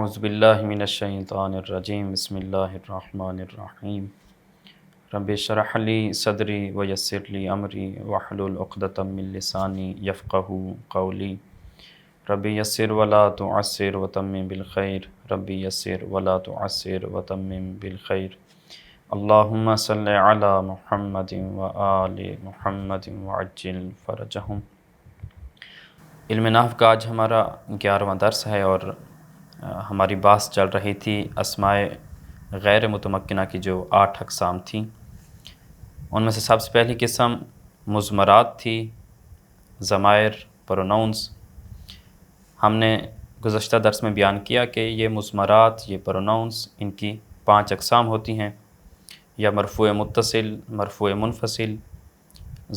اعوذ باللہ من الشیطان الرجیم بسم اللہ الرحمن الرحیم رب اشرح لی صدری ویسر لی امری واحلل عقدۃ من لسانی یفقہوا قولی رب یسر ولا تعسر وتمم بالخیر رب یسر ولا تعسر وتمم بالخیر اللہم صلی علی محمد وآل محمد وعجل فرجہم۔ علم نحو کا آج ہمارا 11واں درس ہے اور ہماری بحث چل رہی تھی اسماء غیر متمکنہ کی جو 8 اقسام تھیں۔ ان میں سے سب سے پہلی قسم مضمرات تھی، ضمائر، پروناؤنس۔ ہم نے گزشتہ درس میں بیان کیا کہ یہ مضمرات، یہ پروناؤنس، ان کی 5 اقسام ہوتی ہیں، یا مرفوع متصل، مرفوع منفصل،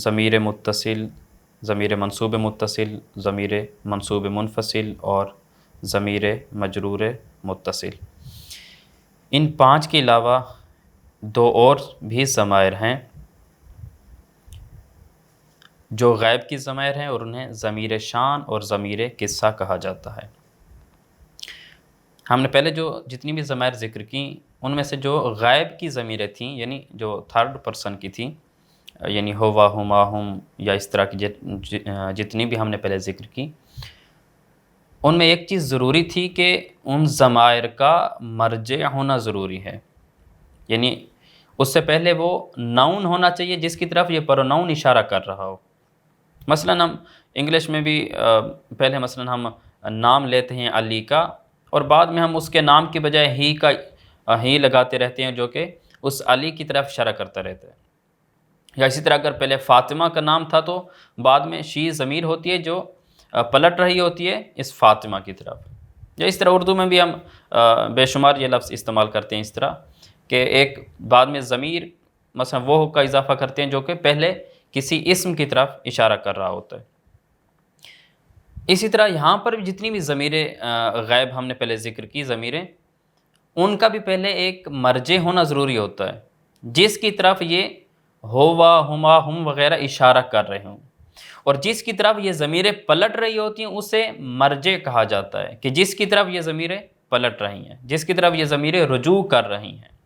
ضمیر متصل، ضمیر منصوب متصل، ضمیر منصوب منفصل اور ضمیر مجرور متصل۔ ان 5 کے علاوہ 2 اور بھی ضمائر ہیں جو غیب کی ضمائر ہیں اور انہیں ضمیر شان اور ضمیر قصہ کہا جاتا ہے۔ ہم نے پہلے جو جتنی بھی ضمائر ذکر کی ان میں سے جو غیب کی ضمیریں تھیں، یعنی جو 3rd پرسن کی تھیں، یعنی ہوا، ہما، ہم، یا اس طرح کی جتنی بھی ہم نے پہلے ذکر کی، ان میں ایک چیز ضروری تھی کہ ان ضمائر کا مرجع ہونا ضروری ہے، یعنی اس سے پہلے وہ ناؤن ہونا چاہیے جس کی طرف یہ پروناؤن اشارہ کر رہا ہو۔ مثلا ہم انگلش میں بھی پہلے مثلا ہم نام لیتے ہیں علی کا، اور بعد میں ہم اس کے نام کی بجائے ہی لگاتے رہتے ہیں جو کہ اس علی کی طرف اشارہ کرتا رہتا ہے۔ یا اسی طرح اگر پہلے فاطمہ کا نام تھا تو بعد میں شی ضمیر ہوتی ہے جو پلٹ رہی ہوتی ہے اس فاطمہ کی طرف۔ یا اس طرح اردو میں بھی ہم بے شمار یہ لفظ استعمال کرتے ہیں اس طرح کہ ایک بعد میں ضمیر مثلا وہ کا اضافہ کرتے ہیں جو کہ پہلے کسی اسم کی طرف اشارہ کر رہا ہوتا ہے۔ اسی طرح یہاں پر بھی جتنی بھی ضمیریں غیب ہم نے پہلے ذکر کی ضمیریں، ان کا بھی پہلے ایک مرجع ہونا ضروری ہوتا ہے جس کی طرف یہ ہوا، ہما، ہم وغیرہ اشارہ کر رہے ہوں، اور جس کی طرف یہ ضمیریں پلٹ رہی ہوتی ہیں اسے مرجع کہا جاتا ہے، کہ جس کی طرف یہ ضمیریں پلٹ رہی ہیں، جس کی طرف یہ ضمیریں رجوع کر رہی ہیں۔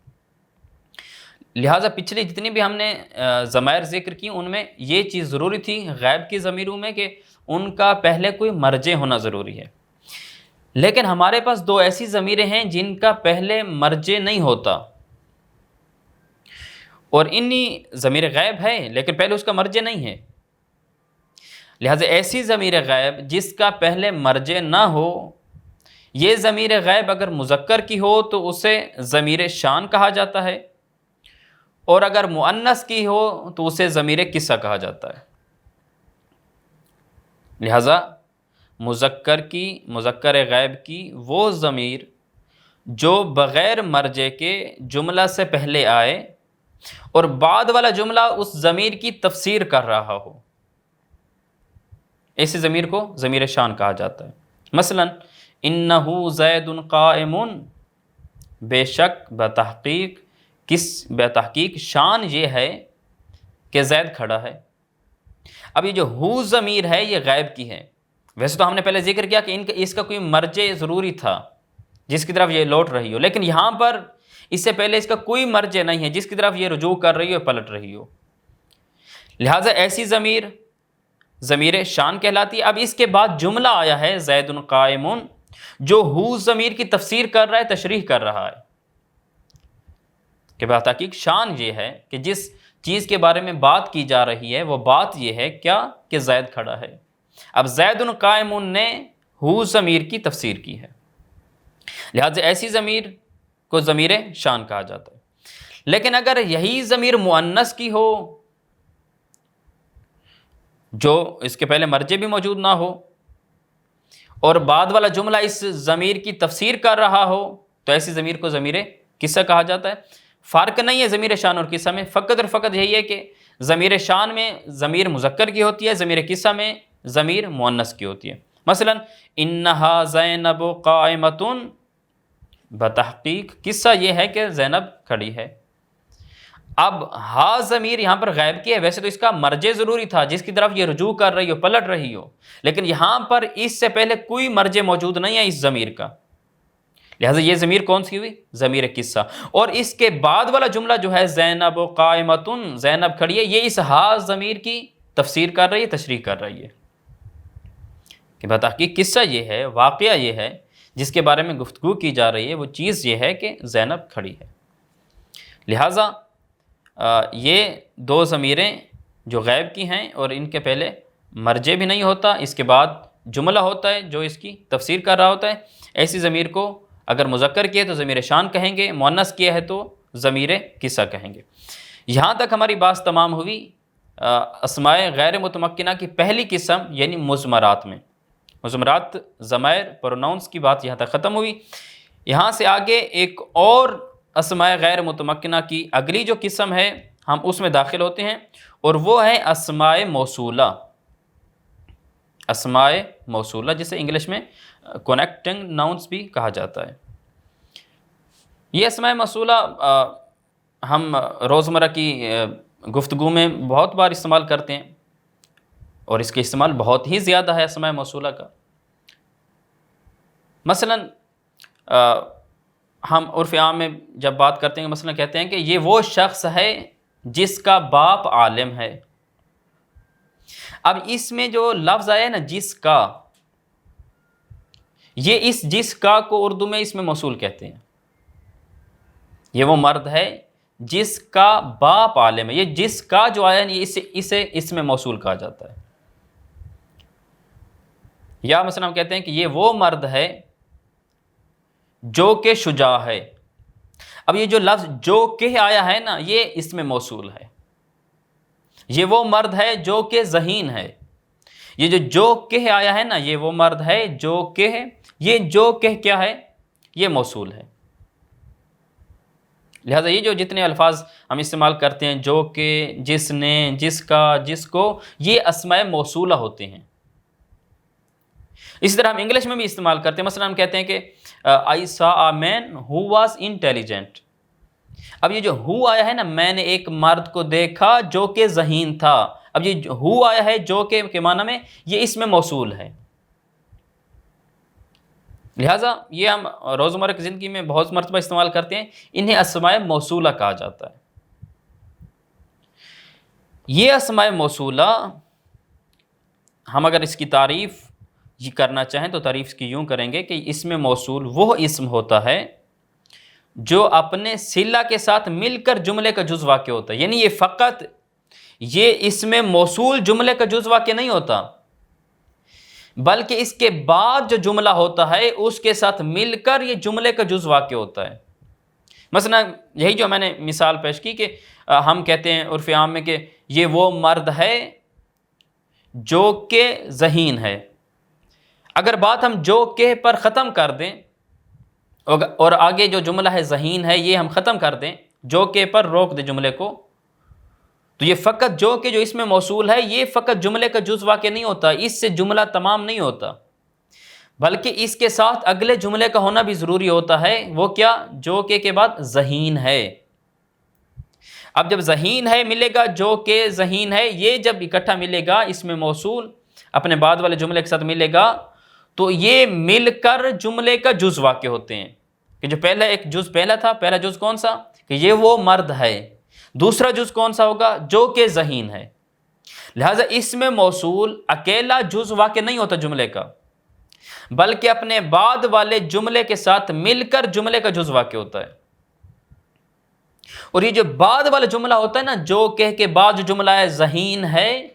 لہٰذا پچھلی جتنی بھی ہم نے ضمائر ذکر کی ان میں یہ چیز ضروری تھی غیب کی ضمیروں میں کہ ان کا پہلے کوئی مرجع ہونا ضروری ہے۔ لیکن ہمارے پاس 2 ایسی ضمیریں ہیں جن کا پہلے مرجع نہیں ہوتا، اور انہی ضمیر غیب ہے لیکن پہلے اس کا مرجع نہیں ہے۔ لہٰذا ایسی ضمیر غیب جس کا پہلے مرجع نہ ہو، یہ ضمیر غیب اگر مذکر کی ہو تو اسے ضمیر شان کہا جاتا ہے، اور اگر مؤنث کی ہو تو اسے ضمیر قصہ کہا جاتا ہے۔ لہٰذا مذکر غیب کی وہ ضمیر جو بغیر مرجع کے جملہ سے پہلے آئے اور بعد والا جملہ اس ضمیر کی تفسیر کر رہا ہو، ایسی ضمیر کو ضمیر شان کہا جاتا ہے۔ مثلا انہ زید قائم، بے شک بتحقیق شان یہ ہے کہ زید کھڑا ہے۔ اب یہ جو ہو ضمیر ہے یہ غیب کی ہے۔ ویسے تو ہم نے پہلے ذکر کیا کہ اس کا کوئی مرجع ضروری تھا جس کی طرف یہ لوٹ رہی ہو، لیکن یہاں پر اس سے پہلے اس کا کوئی مرجع نہیں ہے جس کی طرف یہ رجوع کر رہی ہو، پلٹ رہی ہو۔ لہٰذا ایسی ضمیر شان کہلاتی ہے۔ اب اس کے بعد جملہ آیا ہے زید قائم، جو ہو ضمیر کی تفسیر کر رہا ہے، تشریح کر رہا ہے کہ بتحقیق شان یہ ہے کہ جس چیز کے بارے میں بات کی جا رہی ہے وہ بات یہ ہے کیا کہ زید کھڑا ہے۔ اب زید قائم نے ہو ضمیر کی تفسیر کی ہے، لہٰذا ایسی ضمیر کو ضمیر شان کہا جاتا ہے۔ لیکن اگر یہی ضمیر مؤنث کی ہو جو اس کے پہلے مرجع بھی موجود نہ ہو اور بعد والا جملہ اس ضمیر کی تفسیر کر رہا ہو تو ایسی ضمیر کو ضمیر قصہ کہا جاتا ہے۔ فرق نہیں ہے ضمیر شان اور قصہ میں، فقط اور فقط یہی ہے کہ ضمیر شان میں ضمیر مذکر کی ہوتی ہے، ضمیر قصہ میں ضمیر مؤنث کی ہوتی ہے۔ مثلا انہا زینب قائمۃ، بتحقیق قصہ یہ ہے کہ زینب کھڑی ہے۔ اب ہا ضمیر یہاں پر غیب کی ہے، ویسے تو اس کا مرجع ضروری تھا جس کی طرف یہ رجوع کر رہی ہو، پلٹ رہی ہو، لیکن یہاں پر اس سے پہلے کوئی مرجع موجود نہیں ہے اس ضمیر کا، لہٰذا یہ ضمیر کون سی ہوئی؟ ضمیر قصہ. اور اس کے بعد والا جملہ جو ہے زینب قائمتن، زینب کھڑی ہے، یہ اس ہا ضمیر کی تفسیر کر رہی ہے، تشریح کر رہی ہے کہ بتحقیق قصہ یہ ہے، واقعہ یہ ہے جس کے بارے میں گفتگو کی جا رہی ہے، وہ چیز یہ ہے کہ زینب کھڑی ہے. لہٰذا یہ دو ضمیریں جو غیب کی ہیں اور ان کے پہلے مرجع بھی نہیں ہوتا، اس کے بعد جملہ ہوتا ہے جو اس کی تفسیر کر رہا ہوتا ہے. ایسی ضمیر کو اگر مذکر کیا ہے تو ضمیر شان کہیں گے، مؤنث کیا ہے تو ضمیر قصہ کہیں گے. یہاں تک ہماری بات تمام ہوئی اسماء غیر متمکنہ کی پہلی قسم یعنی مضمرات میں. مضمرات ضمائر پروناؤنس کی بات یہاں تک ختم ہوئی. یہاں سے آگے ایک اور اسماء غیر متمکنہ کی اگلی جو قسم ہے ہم اس میں داخل ہوتے ہیں، اور وہ ہے اسماء موصولہ. اسماء موصولہ جسے انگلش میں کنیکٹنگ ناؤنس بھی کہا جاتا ہے. یہ اسماء موصولہ ہم روزمرہ کی گفتگو میں بہت بار استعمال کرتے ہیں، اور اس کے استعمال بہت ہی زیادہ ہے اسماء موصولہ کا. مثلا ہم عرف عام میں جب بات کرتے ہیں مثلا کہتے ہیں کہ یہ وہ شخص ہے جس کا باپ عالم ہے. اب اس میں جو لفظ آیا ہے نا جس کا، یہ اس جس کا کو اردو میں اس میں موصول کہتے ہیں. یہ وہ مرد ہے جس کا باپ عالم ہے. یہ جس کا جو آیا ہے اسے اس میں موصول کہا جاتا ہے. یا مثلا ہم کہتے ہیں کہ یہ وہ مرد ہے جو کہ شجاع ہے. اب یہ جو لفظ جو کہ آیا ہے نا یہ اس میں موصول ہے. یہ وہ مرد ہے جو کہ ذہین ہے. یہ جو کہ آیا ہے نا یہ وہ مرد ہے جو کہ ہے. یہ جو کہ کیا ہے؟ یہ موصول ہے. لہٰذا یہ جو جتنے الفاظ ہم استعمال کرتے ہیں جو کہ، جس نے، جس کا، جس کو، یہ اسماء موصولہ ہوتے ہیں. اسی طرح ہم انگلش میں بھی استعمال کرتے ہیں. مثلا ہم کہتے ہیں کہ I saw a man who was intelligent. اب یہ جو ہو آیا ہے نا میں نے ایک مرد کو دیکھا جو کہ ذہین تھا. اب یہ ہو آیا ہے جو کہ کے معنی میں یہ اس میں موصول ہے. لہٰذا یہ ہم روزمرہ کی زندگی میں بہت مرتبہ استعمال کرتے ہیں. انہیں اسماء موصولہ کہا جاتا ہے. یہ اسماء موصولہ ہم اگر اس کی تعریف یہ کرنا چاہیں تو تعریف کی یوں کریں گے کہ اس میں موصول وہ اسم ہوتا ہے جو اپنے صلہ کے ساتھ مل کر جملے کا جز واقع ہوتا ہے. یعنی یہ فقط یہ اس میں موصول جملے کا جز واقع نہیں ہوتا، بلکہ اس کے بعد جو جملہ ہوتا ہے اس کے ساتھ مل کر یہ جملے کا جز واقع ہوتا ہے. مثلا یہی جو میں نے مثال پیش کی کہ ہم کہتے ہیں عرف عام میں کہ یہ وہ مرد ہے جو کہ ذہین ہے. اگر بات ہم جو کہ پر ختم کر دیں اور آگے جو جملہ ہے ذہین ہے یہ ہم ختم کر دیں، جو کہ پر روک دیں جملے کو، تو یہ فقط جو کہ جو اس میں موصول ہے یہ فقط جملے کا جز واقع نہیں ہوتا، اس سے جملہ تمام نہیں ہوتا، بلکہ اس کے ساتھ اگلے جملے کا ہونا بھی ضروری ہوتا ہے. وہ کیا؟ جو کہ کے بعد ذہین ہے. اب جب ذہین ہے ملے گا، جو کہ ذہین ہے، یہ جب اکٹھا ملے گا اس میں موصول اپنے بعد والے جملے کے ساتھ ملے گا تو یہ مل کر جملے کا جز واقع ہوتے ہیں. کہ جو پہلا ایک جز پہلا تھا، پہلا جز کون سا؟ کہ یہ وہ مرد ہے. دوسرا جز کون سا ہوگا؟ جو کہ ذہین ہے. لہٰذا اس میں موصول اکیلا جز واقع نہیں ہوتا جملے کا، بلکہ اپنے بعد والے جملے کے ساتھ مل کر جملے کا جز واقع ہوتا ہے. اور یہ جو بعد والا جملہ ہوتا ہے نا، جو کہ کے بعد جو جملہ ہے ذہین ہے،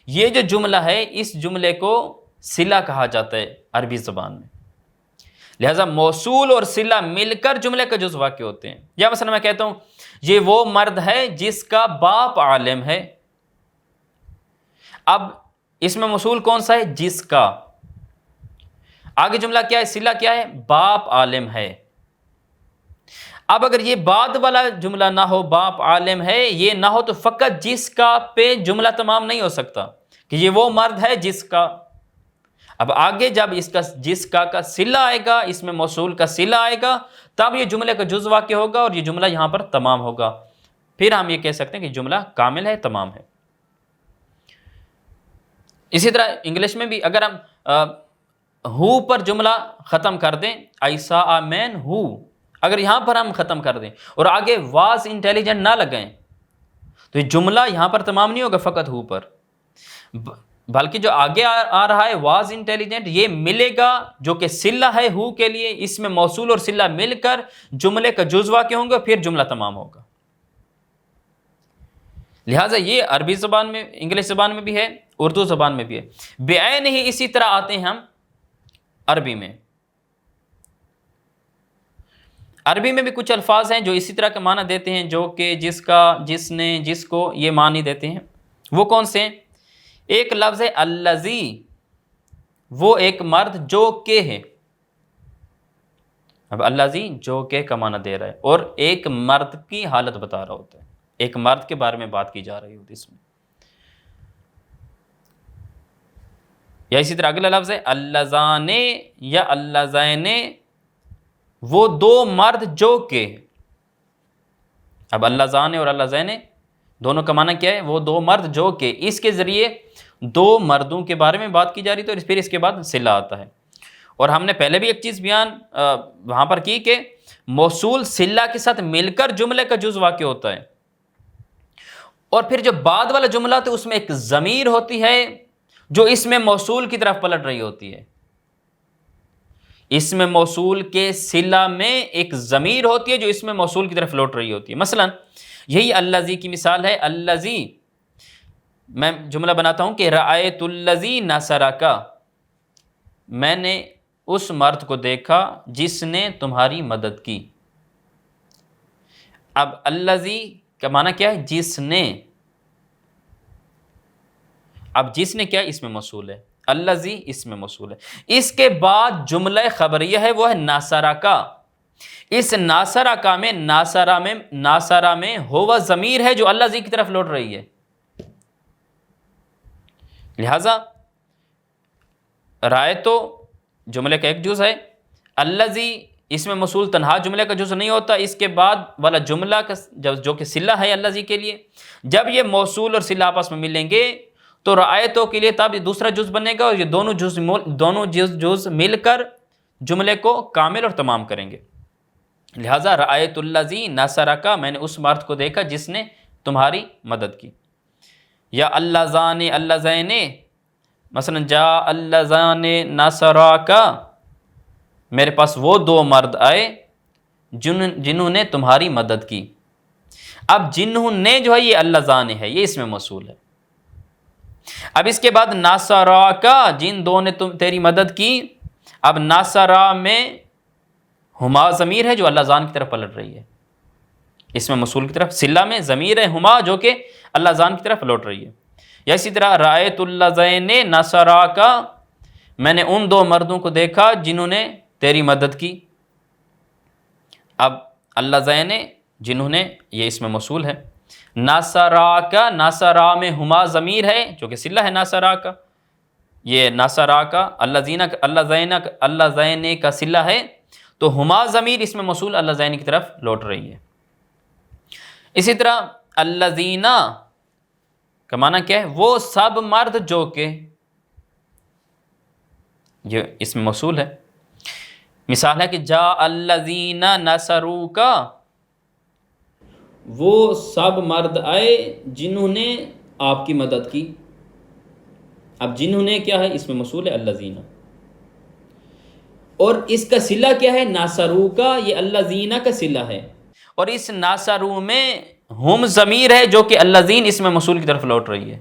یہ جو جملہ ہے اس جملے کو صلہ کہا جاتا ہے عربی زبان میں. لہٰذا موصول اور صلہ مل کر جملے کا جز واقع ہوتے ہیں. یا مثلا میں کہتا ہوں یہ وہ مرد ہے جس کا باپ عالم ہے. اب اس میں موصول کون سا ہے؟ جس کا. آگے جملہ کیا ہے؟ صلہ کیا ہے؟ باپ عالم ہے. اب اگر یہ بعد والا جملہ نہ ہو، باپ عالم ہے یہ نہ ہو، تو فقط جس کا پہ جملہ تمام نہیں ہو سکتا کہ یہ وہ مرد ہے جس کا. اب آگے جب اس کا جس کا صلہ آئے گا، اس میں موصول کا صلہ آئے گا، تب یہ جملے کا جز واقع ہوگا اور یہ جملہ یہاں پر تمام ہوگا. پھر ہم یہ کہہ سکتے ہیں کہ جملہ کامل ہے، تمام ہے. اسی طرح انگلش میں بھی اگر ہم ہو پر جملہ ختم کر دیں، ایسا مین ہو، اگر یہاں پر ہم ختم کر دیں اور آگے واز انٹیلیجنٹ نہ لگائیں تو یہ جملہ یہاں پر تمام نہیں ہوگا فقط ہو پر، بلکہ جو آگے آ رہا ہے واز انٹیلیجنٹ، یہ ملے گا جو کہ صلہ ہے ہو کے لیے، اس میں موصول اور صلہ مل کر جملے کا جز واقع ہوں گے، پھر جملہ تمام ہوگا۔ لہٰذا یہ عربی زبان میں، انگلش زبان میں بھی ہے، اردو زبان میں بھی ہے، بعین ہی اسی طرح آتے ہیں ہم عربی میں۔ عربی میں بھی کچھ الفاظ ہیں جو اسی طرح کا معنی دیتے ہیں، جو کہ جس کا، جس نے، جس کو، یہ معنی دیتے ہیں۔ وہ کون سے ہیں؟ ایک لفظ ہے الذی، وہ ایک مرد جو کہ ہے، اب الذی جو کہ کا معنی دے رہا ہے، اور ایک مرد کی حالت بتا رہا ہوتا ہے، ایک مرد کے بارے میں بات کی جا رہی ہوتی ہے اس میں۔ یا اسی طرح اگلا لفظ ہے اللذان یا اللذین، وہ دو مرد جو کہ، اب اللذان اور اللذین دونوں کا معنی کیا ہے؟ وہ دو مرد جو کہ، اس کے ذریعے دو مردوں کے بارے میں بات کی جا رہی تو پھر اس کے بعد صلہ آتا ہے۔ اور ہم نے پہلے بھی ایک چیز بیان وہاں پر کی کہ موصول صلہ کے ساتھ مل کر جملے کا جز واقع ہوتا ہے، اور پھر جو بعد والا جملہ تو اس میں ایک ضمیر ہوتی ہے جو اس میں موصول کی طرف پلٹ رہی ہوتی ہے، اس میں موصول کے صلہ میں ایک ضمیر ہوتی ہے جو اس میں موصول کی طرف لوٹ رہی ہوتی ہے۔ مثلا یہی الذی کی مثال ہے، الذی، میں جملہ بناتا ہوں کہ رأیت الذی نصرک، میں نے اس مرد کو دیکھا جس نے تمہاری مدد کی۔ اب الذی کا معنی کیا ہے؟ جس نے، اب جس نے کیا، اس میں موصول ہے، الذی اس میں موصول ہے، اس کے بعد جملہ خبریہ ہے وہ ہے ناصرہ کا، اس ناصرہ کا میں، ناصرہ میں ہوا ضمیر ہے جو الذی کی طرف لوٹ رہی ہے، لہذا رائے تو جملے کا ایک جز ہے، الذی اس میں موصول تنہا جملے کا جز نہیں ہوتا، اس کے بعد والا جملہ کا جو کہ صلہ ہے الذی کے لیے، جب یہ موصول اور صلہ آپس میں ملیں گے تو رعایتوں کے لیے تب یہ دوسرا جز بنے گا، اور یہ دونوں جز مل کر جملے کو کامل اور تمام کریں گے۔ لہٰذا رأیت الذی نصرک، میں نے اس مرد کو دیکھا جس نے تمہاری مدد کی۔ یا اللذان اللذین، مثلا جاء اللذان نصرک، میرے پاس وہ دو مرد آئے جنہوں نے تمہاری مدد کی۔ اب جنہوں نے جو ہے یہ اللذان ہے، یہ اس میں موصول ہے۔ اب اس کے بعد ناصرک، جن دو نے تیری مدد کی، اب ناصرہ میں ہما ضمیر ہے جو اللذان کی طرف پلٹ رہی ہے، اس میں موصول کی طرف، صلہ میں ضمیر ہے ہما جو کہ اللذان کی طرف لوٹ رہی ہے۔ یا اسی طرح رأیت اللذین نصرک، میں نے ان دو مردوں کو دیکھا جنہوں نے تیری مدد کی۔ اب اللذین جنہوں نے، یہ اس میں موصول ہے، ناصرک، ناصرہ میں ہما ضمیر ہے جو کہ صلہ ہے ناصرک، یہ ناصرک اللذین کا صلہ ہے تو ہما ضمیر اس میں موصول اللذین کی طرف لوٹ رہی ہے۔ اسی طرح الذین کا معنی کیا ہے؟ وہ سب مرد جو کہ، یہ اس میں موصول ہے۔ مثال ہے کہ جاء الذین نصروک، وہ سب مرد آئے جنہوں نے آپ کی مدد کی۔ اب جنہوں نے کیا ہے؟ اس میں موصول ہے الذین، اور اس کا صلہ کیا ہے؟ ناصروک، یہ الذین کا صلہ ہے، اور اس ناصرو میں ہم ضمیر ہے جو کہ الذین اس میں موصول کی طرف لوٹ رہی ہے۔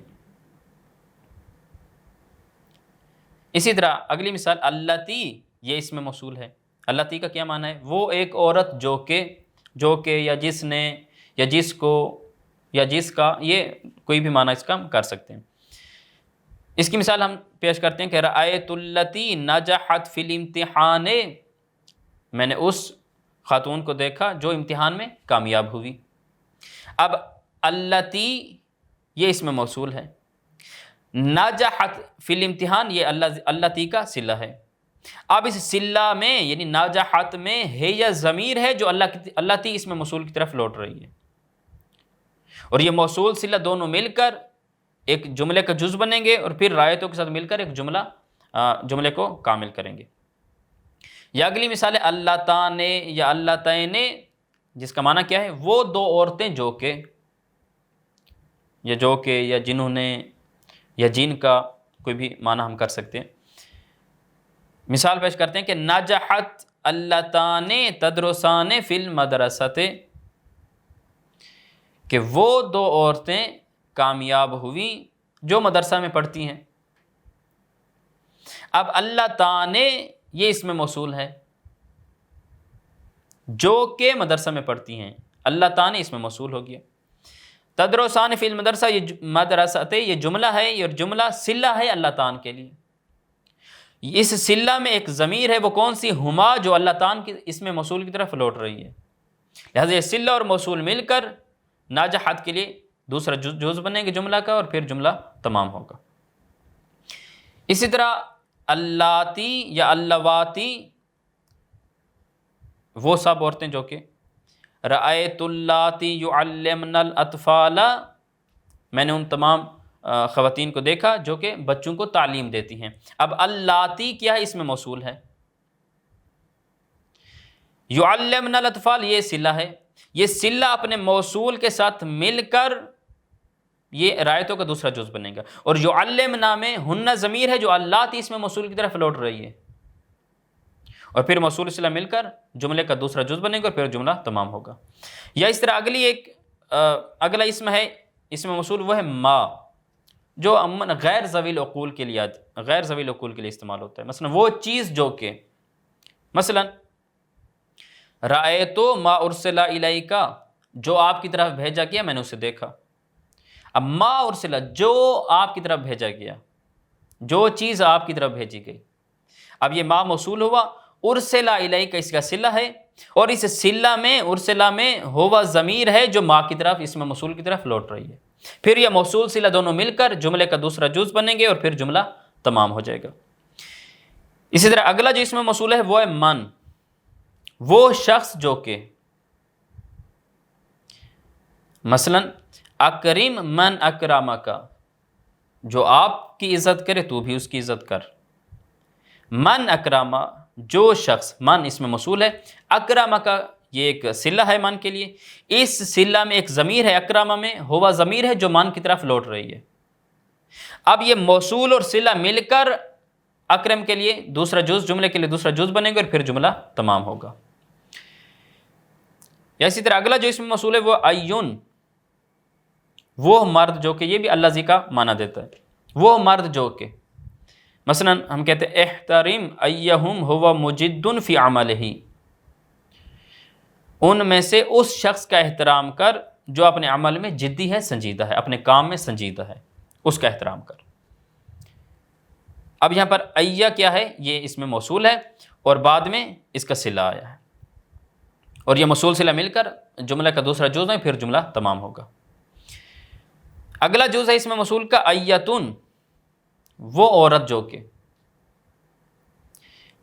اسی طرح اگلی مثال اللتی، یہ اس میں موصول ہے۔ اللتی کا کیا معنی ہے؟ وہ ایک عورت جو کہ یا جس نے یا جس کو یا جس کا، یہ کوئی بھی معنی اس کا ہم کر سکتے ہیں۔ اس کی مثال ہم پیش کرتے ہیں کہ رأیت اللتی نجحت فی الامتحان، میں نے اس خاتون کو دیکھا جو امتحان میں کامیاب ہوئی۔ اب اللتی یہ اس میں موصول ہے، نجحت فی الامتحان یہ اللتی کا صلہ ہے۔ اب اس صلہ میں یعنی نجحت میں ہے یا ضمیر ہے جو اللتی اس میں موصول کی طرف لوٹ رہی ہے، اور یہ موصول صلہ دونوں مل کر ایک جملے کا جز بنیں گے، اور پھر رعایتوں کے ساتھ مل کر ایک جملہ جملے کو کامل کریں گے۔ یا اگلی مثال ہے اللہ تعانے یا اللہ تعانے، جس کا معنی کیا ہے؟ وہ دو عورتیں جو کہ، یا جنہوں نے، یا جن کا کوئی بھی معنی ہم کر سکتے ہیں۔ مثال پیش کرتے ہیں کہ نجحت اللتان تدرسان فی المدرسۃ، کہ وہ دو عورتیں کامیاب ہوئیں جو مدرسہ میں پڑھتی ہیں۔ اب اللتان یہ اسم موصول ہے، جو کہ مدرسہ میں پڑھتی ہیں، اللتان اسم موصول ہو گیا۔ تدرسان فی المدرسہ، یہ مدرسۃ یہ جملہ ہے، یہ جملہ صلہ ہے اللہ تعالی کے لیے۔ اس صلہ میں ایک ضمیر ہے، وہ کون سی؟ ہما، جو اللہ تعالی کی اسم موصول کی طرف لوٹ رہی ہے۔ لہٰذا یہ صلہ اور موصول مل کر ناجحت کے لیے دوسرا جز بنے گا جملہ کا، اور پھر جملہ تمام ہوگا۔ اسی طرح اللاتی یا اللواتی، وہ سب عورتیں جو کہ رأیت اللاتی یعلمن الاطفال، میں نے ان تمام خواتین کو دیکھا جو کہ بچوں کو تعلیم دیتی ہیں۔ اب اللاتی کیا ہے؟ اسم موصول ہے۔ یعلمن الاطفال یہ صلہ ہے، یہ صلہ اپنے موصول کے ساتھ مل کر یہ رعایتوں کا دوسرا جز بنے گا۔ اور یعلمنا میں ہن ضمیر ہے جو اللاتی اسم موصول کی طرف لوٹ رہی ہے، اور پھر موصول صلہ مل کر جملے کا دوسرا جز بنے گا، اور پھر جملہ تمام ہوگا۔ یا اس طرح اگلا اسم ہے، اسم موصول وہ ہے ما، جو عموماً غیر ذوی العقول کے لیے استعمال ہوتا ہے۔ مثلا وہ چیز جو کہ، مثلا رأیتو ما ارسل الیک، جو آپ کی طرف بھیجا گیا میں نے اسے دیکھا۔ اب ما ارسل، جو آپ کی طرف بھیجا گیا، جو چیز آپ کی طرف بھیجی گئی۔ اب یہ ما موصول ہوا، ارسل الیک اس کا صلہ ہے، اور اس صلہ میں ارسلہ میں ہوا ضمیر ہے جو ما کی طرف اسم موصول کی طرف لوٹ رہی ہے۔ پھر یہ موصول صلہ دونوں مل کر جملے کا دوسرا جز بنیں گے، اور پھر جملہ تمام ہو جائے گا۔ اسی طرح اگلا جو اسم موصول ہے وہ ہے من، وہ شخص جو کہ، مثلا اکرم من اکرمک، جو آپ کی عزت کرے تو بھی اس کی عزت کر۔ من اکرم، جو شخص، من اسم موصول ہے، اکرمک یہ ایک صلہ ہے من کے لیے، اس صلہ میں ایک ضمیر ہے، اکرمہ میں ہوا ضمیر ہے جو من کی طرف لوٹ رہی ہے۔ اب یہ موصول اور صلہ مل کر اکرم کے لیے دوسرا جز، جملے کے لیے دوسرا جز بنے گا، اور پھر جملہ تمام ہوگا۔ یا اسی طرح اگلا جو اسم موصول ہے وہ ایون، وہ مرد جو کہ، یہ بھی الذی کا معنی دیتا ہے، وہ مرد جو کہ، مثلا ہم کہتے ہیں احترم ایہم ہوا مجد فی عملہ، ان میں سے اس شخص کا احترام کر جو اپنے عمل میں جدی ہے، سنجیدہ ہے، اپنے کام میں سنجیدہ ہے، اس کا احترام کر۔ اب یہاں پر ایہ کیا ہے؟ یہ اسم موصول ہے، اور بعد میں اس کا صلہ آیا ہے، اور یہ موصول صلہ مل کر جملہ کا دوسرا جز ہے، پھر جملہ تمام ہوگا۔ اگلا جز ہے اسم موصول کا ایتن، وہ عورت جو کہ،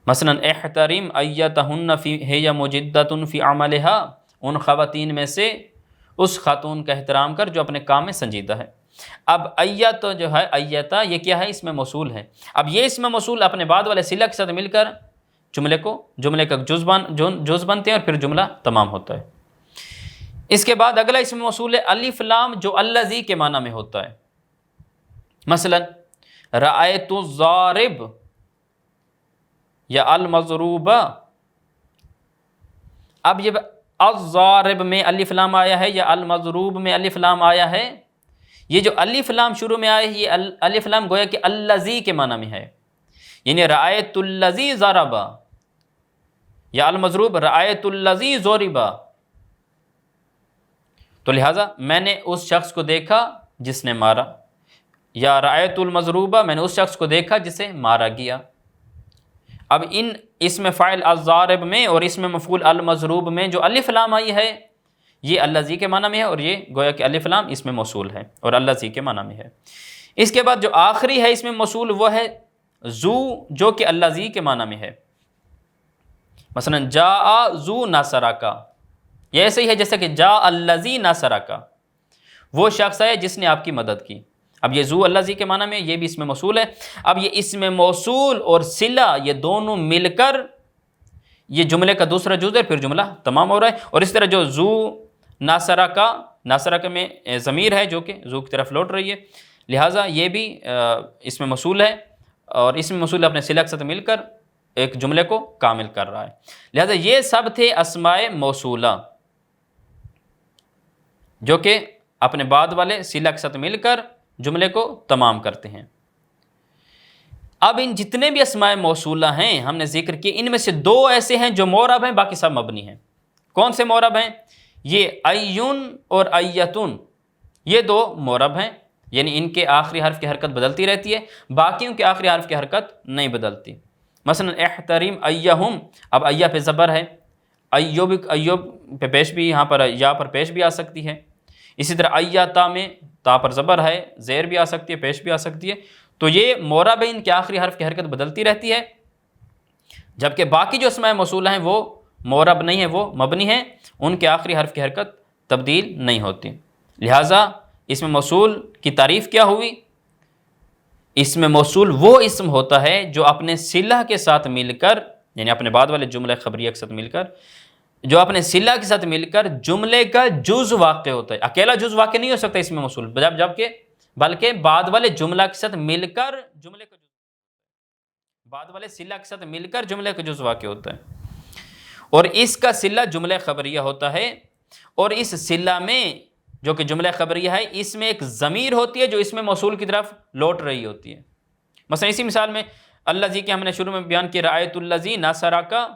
مثلا احترم ایتہن ہی مجدۃ فی عملہا، ان خواتین میں سے اس خاتون کا احترام کر جو اپنے کام میں سنجیدہ ہے۔ اب ایت جو ہے، ایتا یہ کیا ہے؟ اسم موصول ہے۔ اب یہ اسم موصول اپنے بعد والے صلہ کے ساتھ مل کر جملے کا جز بنتے ہیں، اور پھر جملہ تمام ہوتا ہے۔ اس کے بعد اگلا اسم موصول ہے الف لام، جو الذی کے معنی میں ہوتا ہے۔ مثلا رأیت الضارب یا المضروب، اب یہ الضارب میں الف لام آیا ہے، یا المضروب میں الف لام آیا ہے، یہ جو الف لام شروع میں آیا ہے، یہ الف لام گویا کہ الذی کے معنی میں ہے، یعنی رأیت الذی ضرب، یا المضروب رأیت الذی ضرب، تو لہٰذا میں نے اس شخص کو دیکھا جس نے مارا، یا رأیت المضروبہ میں نے اس شخص کو دیکھا جسے مارا گیا۔ اب ان اسم فاعل الضارب میں اور اسم مفعول المضروب میں جو الف لام آئی ہے، یہ الذی کے معنی میں ہے، اور یہ گویا کہ الف لام اسم موصول ہے اور الذی کے معنی میں ہے۔ اس کے بعد جو آخری ہے اسم موصول وہ ہے ذو، جو کہ الذی کے معنی میں ہے۔ مثلا جاء ذو ناصرک، یہ ایسے ہی ہے جیسے کہ جاء الذی ناصرک، وہ شخص ہے جس نے آپ کی مدد کی۔ اب یہ ذو اللذی کے معنی میں یہ بھی اسم موصول ہے. اب یہ اسم موصول اور صلہ یہ دونوں مل کر یہ جملے کا دوسرا جز ہے، پھر جملہ تمام ہو رہا ہے. اور اس طرح جو ذو ناصرہ کا میں ضمیر ہے جو کہ ذو کی طرف لوٹ رہی ہے، لہٰذا یہ بھی اسم موصول ہے، اور اسم موصول اپنے صلہ کے ساتھ مل کر ایک جملے کو کامل کر رہا ہے. لہٰذا یہ سب تھے اسماء موصولہ جو کہ اپنے بعد والے صلہ کے ساتھ مل کر جملے کو تمام کرتے ہیں. اب ان جتنے بھی اسماء موصولہ ہیں ہم نے ذکر کیے، ان میں سے دو ایسے ہیں جو معرب ہیں، باقی سب مبنی ہیں. کون سے معرب ہیں؟ یہ ایون اور ایتن، یہ دو معرب ہیں، یعنی ان کے آخری حرف کی حرکت بدلتی رہتی ہے، باقیوں کے آخری حرف کی حرکت نہیں بدلتی. مثلا احترم ایہم، اب ایہ پہ زبر ہے، ایوب پہ پیش بھی، یہاں پر یا پر پیش بھی آ سکتی ہے. اسی طرح ایاتا میں تا پر زبر ہے، زیر بھی آ سکتی ہے، پیش بھی آ سکتی ہے. تو یہ معرب ہے، ان کے آخری حرف کی حرکت بدلتی رہتی ہے، جبکہ باقی جو اسماء موصولہ ہیں وہ معرب نہیں ہیں، وہ مبنی ہیں، ان کے آخری حرف کی حرکت تبدیل نہیں ہوتی. لہٰذا اسم موصول کی تعریف کیا ہوئی؟ اسم موصول وہ اسم ہوتا ہے جو اپنے صلہ کے ساتھ مل کر، یعنی اپنے بعد والے جملہ خبریہ کے ساتھ مل کر، جو اپنے صلہ کے ساتھ مل کر جملے کا جز واقع ہوتا ہے. اکیلا جز واقع نہیں ہو سکتا اسم موصول، جبکہ بلکہ بعد والے جملہ کے ساتھ مل کر جملے کا بعد والے صلہ کے ساتھ مل کر جملے کا جز واقع ہوتا ہے. اور اس کا صلہ جملہ خبریہ ہوتا ہے، اور اس صلہ میں جو کہ جملہ خبریہ ہے، اس میں ایک ضمیر ہوتی ہے جو اس میں موصول کی طرف لوٹ رہی ہوتی ہے. مثلا اسی مثال میں الذی کے ہم نے شروع میں بیان کیا، رأیت الذی ناصرہ کا،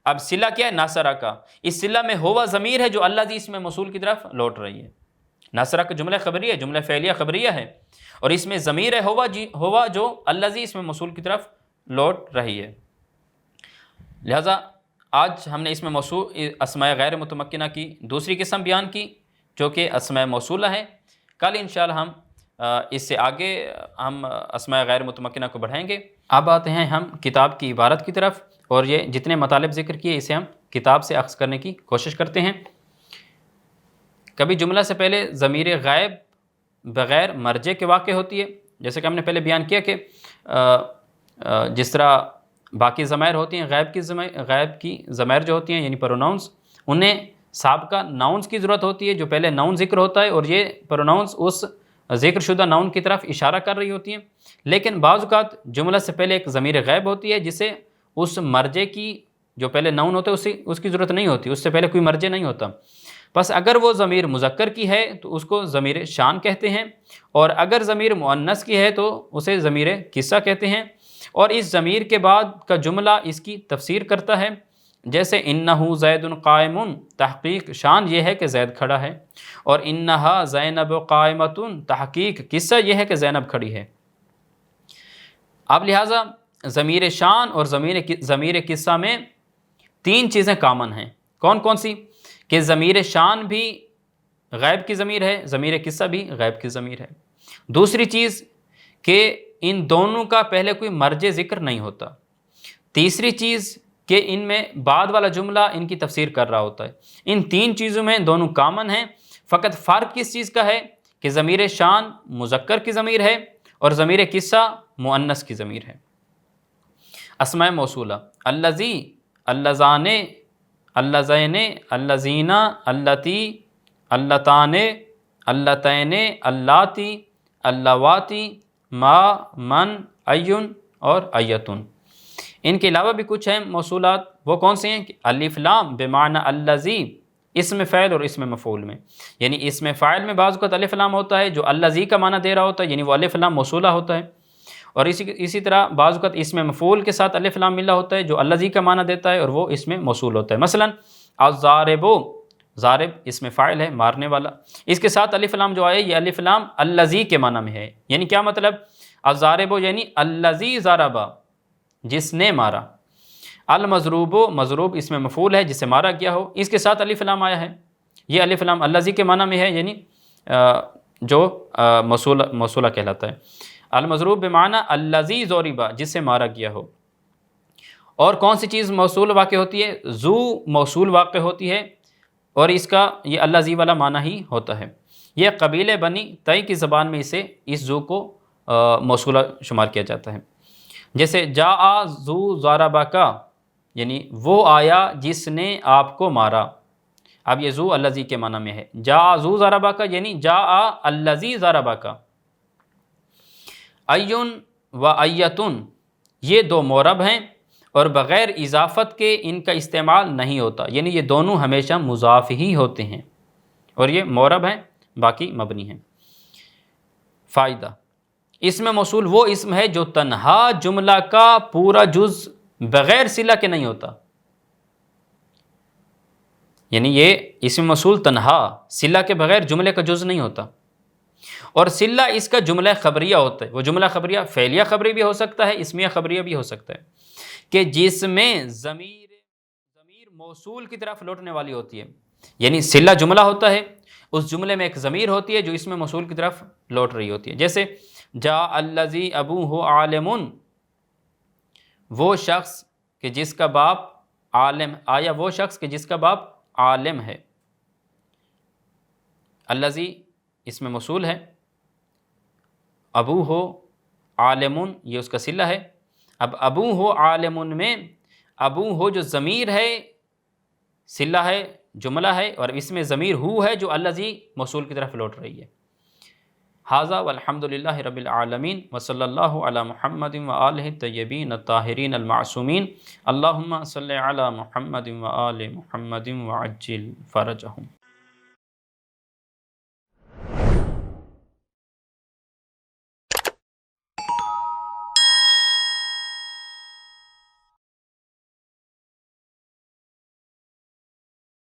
اب صلہ کیا ہے؟ ناصرہ کا. اس صلہ میں ہوا ضمیر ہے جو الذی اس میں موصول کی طرف لوٹ رہی ہے. ناصرہ کا جملہ خبریہ، جملہ فعلیہ خبریہ ہے، اور اس میں ضمیر ہے ہوا جو الذی اس میں موصول کی طرف لوٹ رہی ہے. لہٰذا آج ہم نے اس میں موصول اسماء غیر متمکنہ کی دوسری قسم بیان کی جو کہ اسماء موصولہ ہے. کل انشاءاللہ ہم اس سے آگے ہم اسماء غیر متمکنہ کو بڑھائیں گے. اب آتے ہیں ہم کتاب کی عبارت کی طرف، اور یہ جتنے مطالب ذکر کیے اسے ہم کتاب سے اخذ کرنے کی کوشش کرتے ہیں. کبھی جملہ سے پہلے ضمیر غائب بغیر مرجع کے واقع ہوتی ہے، جیسے کہ ہم نے پہلے بیان کیا کہ جس طرح باقی ضمائر ہوتی ہیں، غائب کی ضمائر جو ہوتی ہیں یعنی پروناؤنس، انہیں سابقہ ناؤنس کی ضرورت ہوتی ہے جو پہلے ناؤن ذکر ہوتا ہے، اور یہ پروناؤنس اس ذکر شدہ ناؤن کی طرف اشارہ کر رہی ہوتی ہیں. لیکن بعض اوقات جملہ سے پہلے ایک ضمیر غائب ہوتی ہے جسے اس مرجع کی جو پہلے ناؤن ہوتا ہے اس کی ضرورت نہیں ہوتی، اس سے پہلے کوئی مرجع نہیں ہوتا. بس اگر وہ ضمیر مذکر کی ہے تو اس کو ضمیر شان کہتے ہیں، اور اگر ضمیر مؤنث کی ہے تو اسے ضمیر قصہ کہتے ہیں. اور اس ضمیر کے بعد کا جملہ اس کی تفسیر کرتا ہے، جیسے انہ زید قائم، تحقیق شان یہ ہے کہ زید کھڑا ہے، اور انہا زینب قائمۃ، تحقیق قصہ یہ ہے کہ زینب کھڑی ہے. اب لہٰذا ضمیر شان اور ضمیر قصہ میں تین چیزیں کامن ہیں. کون کون سی؟ کہ ضمیر شان بھی غائب کی ضمیر ہے، ضمیر قصہ بھی غائب کی ضمیر ہے. دوسری چیز کہ ان دونوں کا پہلے کوئی مرجع ذکر نہیں ہوتا. تیسری چیز کہ ان میں بعد والا جملہ ان کی تفسیر کر رہا ہوتا ہے. ان تین چیزوں میں دونوں کامن ہیں، فقط فرق کس چیز کا ہے کہ ضمیر شان مذکر کی ضمیر ہے اور ضمیر قصہ مؤنث کی ضمیر ہے. اسماء موصولہ الذی، اللذان، اللذین، اللذین، اللتی، اللتان، اللتین، اللاتی، اللواتی، ما، من، ایون اور ایتن. ان کے علاوہ بھی کچھ ہیں موصولات. وہ کون سے ہیں؟ کہ الف لام بمعنی الذی، اسم فاعل اور اسم مفعول میں، یعنی اسم فاعل میں بعض اوقات الف لام ہوتا ہے جو الذی کا معنی دے رہا ہوتا ہے، یعنی وہ الف لام موصولہ ہوتا ہے. اور اسی طرح بعض اوقات اسم مفعول کے ساتھ الف لام ملا ہوتا ہے جو الذی کا معنی دیتا ہے اور وہ اسم موصول ہوتا ہے. مثلا الضارب، ضارب اسم فاعل ہے مارنے والا، اس کے ساتھ الف لام جو آئے یہ الف لام الذی کے معنی میں ہے. یعنی کیا مطلب؟ الضارب یعنی الذی ضرب، جس نے مارا. المضروب، مضروب اسم مفعول ہے جسے مارا گیا ہو، اس کے ساتھ الف لام آیا ہے، یہ الف لام الذی کے معنی میں ہے، یعنی جو موصولہ کہلاتا ہے. المضروب بمعنی الذی ضرب، جس سے مارا گیا ہو. اور کون سی چیز موصول واقع ہوتی ہے؟ ذو موصول واقع ہوتی ہے، اور اس کا یہ الذی والا معنی ہی ہوتا ہے. یہ قبیلے بنی تئی کی زبان میں اس ذو کو موصولہ شمار کیا جاتا ہے. جیسے جاء ذو ضربک، یعنی وہ آیا جس نے آپ کو مارا. اب یہ ذو الذی کے معنی میں ہے. جاء ذو ضربک یعنی جاء الذی ضربک. ایون و ایتن یہ دو مورب ہیں اور بغیر اضافت کے ان کا استعمال نہیں ہوتا، یعنی یہ دونوں ہمیشہ مضاف ہی ہوتے ہیں اور یہ مورب ہیں، باقی مبنی ہیں. فائدہ، اسم موصول وہ اسم ہے جو تنہا جملہ کا پورا جز بغیر صلہ کے نہیں ہوتا. یعنی یہ اسم موصول تنہا صلہ کے بغیر جملے کا جز نہیں ہوتا، اور صلہ اس کا جملہ خبریہ ہوتا ہے. وہ جملہ خبریہ فعلیہ خبری بھی ہو سکتا ہے، اسمیہ خبریہ بھی ہو سکتا ہے، کہ جس میں ضمیر موصول کی طرف لوٹنے والی ہوتی ہے. یعنی صلہ جملہ ہوتا ہے، اس جملے میں ایک ضمیر ہوتی ہے جو اسم موصول کی طرف لوٹ رہی ہوتی ہے. جیسے جاء الذی ابوہ عالم، وہ شخص کہ جس کا باپ عالم، آیا وہ شخص کہ جس کا باپ عالم ہے. الذی اسم موصول ہے، ابوہ عالم یہ اس کا صلہ ہے. اب ابوہ عالم میں ابوہ جو ضمیر ہے صلہ ہے، جملہ ہے، اور اس میں ضمیر ہو ہے جو الذی موصول کی طرف لوٹ رہی ہے. ھذا والحمد للہ رب العالمین وصلی اللہ علی محمد وآلہ الطیبین الطاہرین المعصومین. اللہم صلی علی محمد وآل محمد وعجل فرجہم.